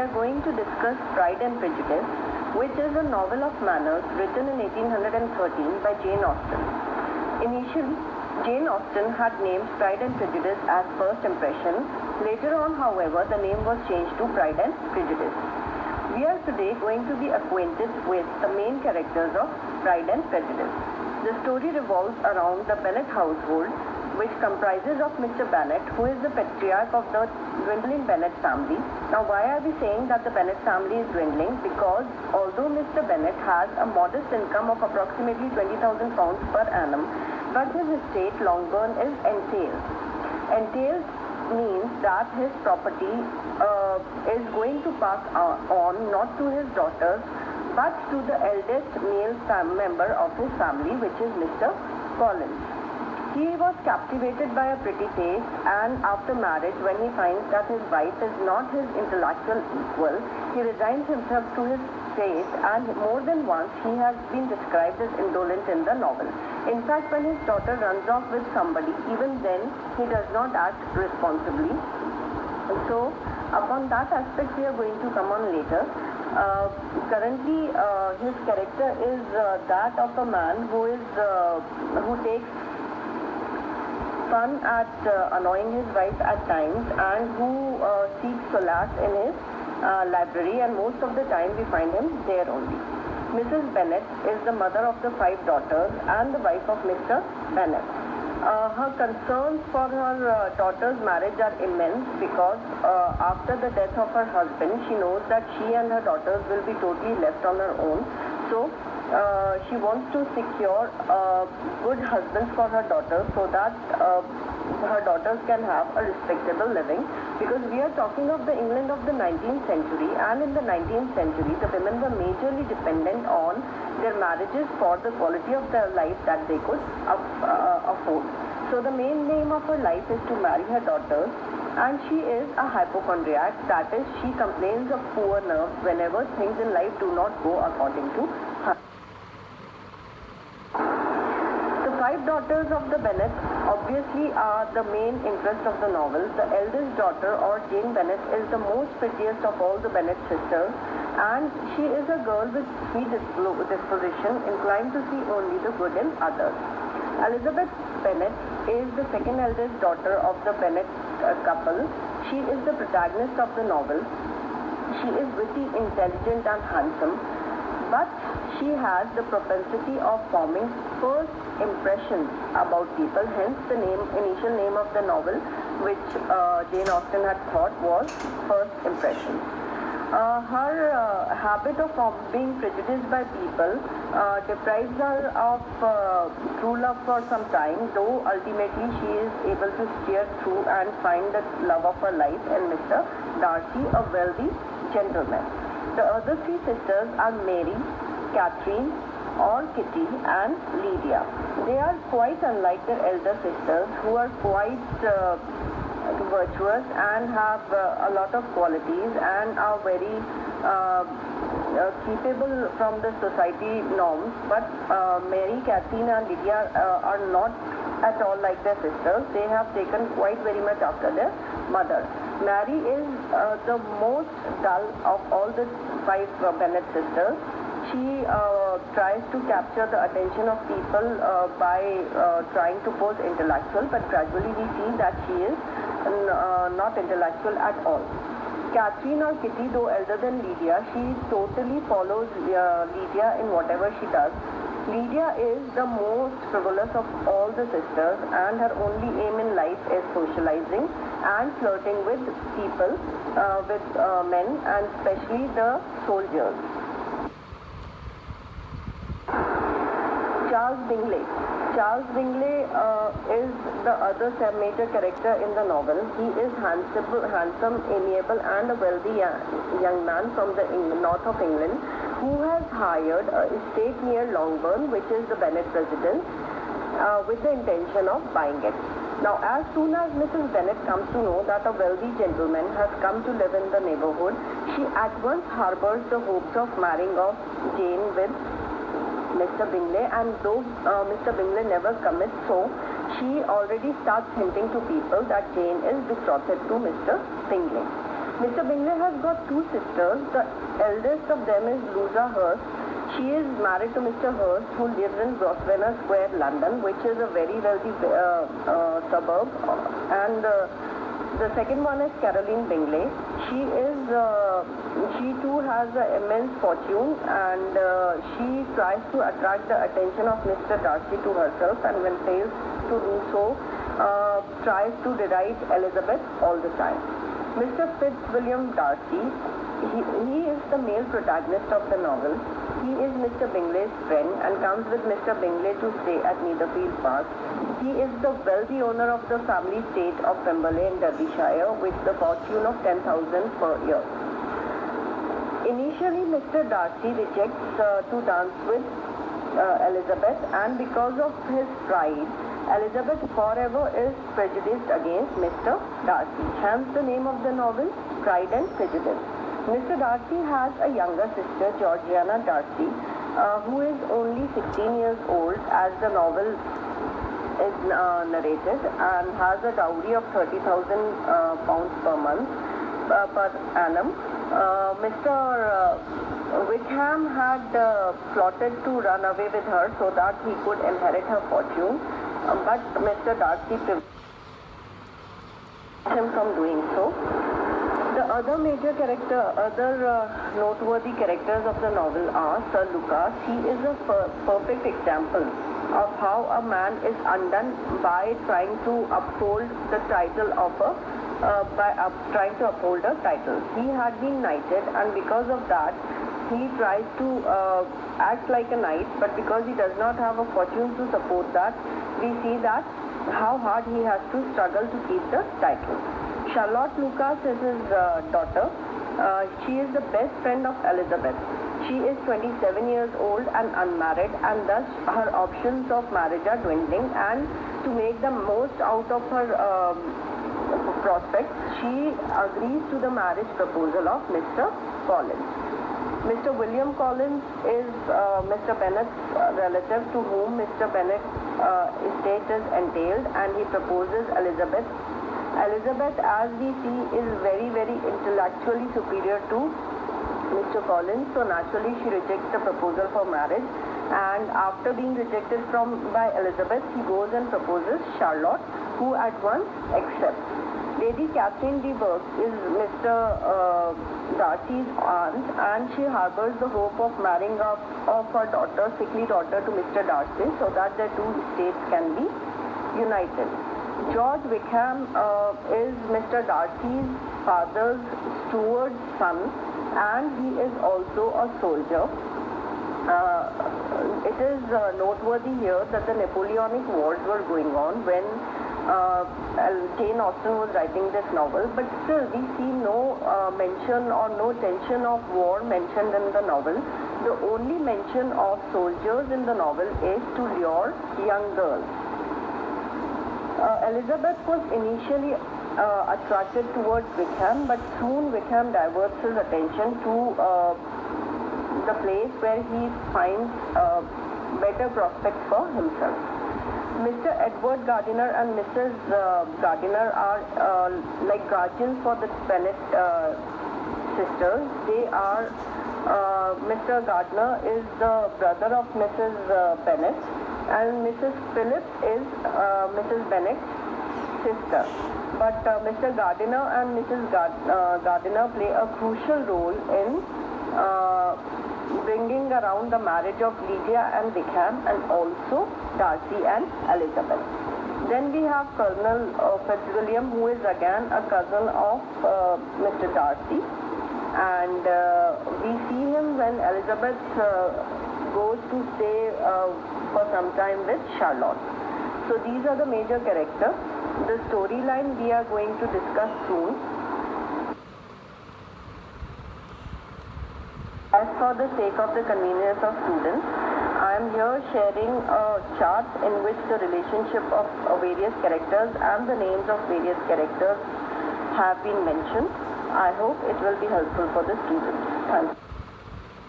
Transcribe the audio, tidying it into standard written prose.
are going to discuss Pride and Prejudice, which is a novel of manners written in 1813 by Jane Austen. Initially, Jane Austen had named Pride and Prejudice as First Impression. Later on, however, the name was changed to Pride and Prejudice. We are today going to be acquainted with the main characters of Pride and Prejudice. The story revolves around the Bennet household, which comprises of Mr. Bennet, who is the patriarch of the dwindling Bennet family. Now, why are we saying that the Bennet family is dwindling? Because although Mr. Bennet has a modest income of approximately £20,000 per annum, but his estate Longbourn is entailed. Entailed means that his property is going to pass on not to his daughters, but to the eldest male member of his family, which is Mr. Collins. He was captivated by a pretty face, and after marriage, when he finds that his wife is not his intellectual equal, he resigns himself to his fate, and more than once he has been described as indolent in the novel. In fact, when his daughter runs off with somebody, even then he does not act responsibly. So, upon that aspect we are going to come on later. Currently, his character is that of a man who takes fun at annoying his wife at times, and who seeks solace in his library, and most of the time we find him there only. Mrs. Bennet is the mother of the 5 daughters and the wife of Mr. Bennet. Her concerns for her daughter's marriage are immense, because after the death of her husband, she knows that she and her daughters will be totally left on her own. So she wants to secure good husbands for her daughters, so that her daughters can have a respectable living, because we are talking of the England of the 19th century, and in the 19th century the women were majorly dependent on their marriages for the quality of their life that they could afford. So the main aim of her life is to marry her daughters, and she is a hypochondriac, that is, she complains of poor nerves whenever things in life do not go according to her. The 5 daughters of the Bennets obviously are the main interest of the novel. The eldest daughter, or Jane Bennet, is the most prettiest of all the Bennet sisters, and she is a girl with sweet disposition, inclined to see only the good in others. Elizabeth Bennet is the second eldest daughter of the Bennet couple. She is the protagonist of the novel. She is witty, intelligent, and handsome, but she has the propensity of forming first impressions about people, hence the initial name of the novel, which Jane Austen had thought was First Impressions. Her habit of being prejudiced by people deprives her of true love for some time, though ultimately she is able to steer through and find the love of her life in Mr. Darcy, a wealthy gentleman. The other 3 sisters are Mary, Catherine or Kitty, and Lydia. They are quite unlike their elder sisters, who are quite virtuous and have a lot of qualities and are very keepable from the society norms, but Mary, Catherine and Lydia are not at all like their sisters. They have taken quite very much after their mother. Mary is the most dull of all the 5 Bennet sisters. She tries to capture the attention of people by trying to pose intellectual, but gradually we see that she is not intellectual at all. Catherine, or Kitty, though elder than Lydia, she totally follows Lydia in whatever she does. Lydia is the most frivolous of all the sisters, and her only aim in life is socializing and flirting with people, with men, and especially the soldiers. Charles Bingley. Charles Bingley is the other major character in the novel. He is handsome, amiable, and a wealthy young man from the north of England, who has hired a estate near Longbourn, which is the Bennet residence, with the intention of buying it. Now, as soon as Mrs. Bennet comes to know that a wealthy gentleman has come to live in the neighborhood, she at once harbors the hopes of marrying off Jane with Mr. Bingley, and though Mr. Bingley never commits so, she already starts hinting to people that Jane is betrothed to Mr. Bingley. Mr. Bingley has got two sisters. The eldest of them is Louisa Hurst. She is married to Mr. Hurst, who lives in Grosvenor Square, London, which is a very wealthy suburb. And the second one is Caroline Bingley. She too has an immense fortune, and she tries to attract the attention of Mr. Darcy to herself, and when fails to do so, tries to deride Elizabeth all the time. Mr. Fitzwilliam Darcy, he is the male protagonist of the novel. He is Mr. Bingley's friend and comes with Mr. Bingley to stay at Netherfield Park. He is the wealthy owner of the family estate of Pemberley in Derbyshire with the fortune of 10,000 per year. Initially, Mr. Darcy rejects to dance with Elizabeth, and because of his pride, Elizabeth forever is prejudiced against Mr. Darcy. Hence the name of the novel, Pride and Prejudice. Mr. Darcy has a younger sister, Georgiana Darcy, who is only 16 years old as the novel is narrated, and has a dowry of £30,000 per month, per annum. Mr. Wickham had plotted to run away with her so that he could inherit her fortune, but Mr. Darcy prevented him from doing so. The other noteworthy characters of the novel are Sir Lucas. He is a perfect example of how a man is undone by trying to uphold the title of trying to uphold a title. He had been knighted, and because of that, he tries to act like a knight, but because he does not have a fortune to support that, we see that how hard he has to struggle to keep the title. Charlotte Lucas is his daughter. She is the best friend of Elizabeth. She is 27 years old and unmarried, and thus her options of marriage are dwindling, and to make the most out of her prospects, she agrees to the marriage proposal of Mr. Collins. Mr. William Collins is Mr. Bennet's relative, to whom Mr. Bennet's estate is entailed, and he proposes Elizabeth. Elizabeth, as we see, is very, very intellectually superior to Mr. Collins, so naturally she rejects the proposal for marriage, and after being rejected by Elizabeth, he goes and proposes Charlotte, who at once accepts. Lady Catherine de Bourgh is Mr. Darcy's aunt, and she harbors the hope of marrying off her sickly daughter to Mr. Darcy, so that their two estates can be united. George Wickham is Mr. Darcy's father's steward's son, and he is also a soldier. It is noteworthy here that the Napoleonic Wars were going on when Jane Austen was writing this novel, but still we see no mention or no tension of war mentioned in the novel. The only mention of soldiers in the novel is to lure young girls. Elizabeth was initially attracted towards Wickham, but soon Wickham diverts his attention to the place where he finds better prospects for himself. Mr. Edward Gardiner and Mrs. Gardiner are like guardians for the Bennet sisters. They are Mr. Gardiner is the brother of Mrs. Bennet, and Mrs. Phillips is Mrs. Bennet's sister. But Mr. Gardiner and Mrs. Gardiner play a crucial role in bringing around the marriage of Lydia and Wickham, and also Darcy and Elizabeth. Then we have Colonel Fitzwilliam, who is again a cousin of Mr. Darcy, and we see him when Elizabeth goes to stay for some time with Charlotte. So these are the major characters. The storyline we are going to discuss soon. As for the sake of the convenience of students, I am here sharing a chart in which the relationship of various characters and the names of various characters have been mentioned. I hope it will be helpful for the students. Thank you.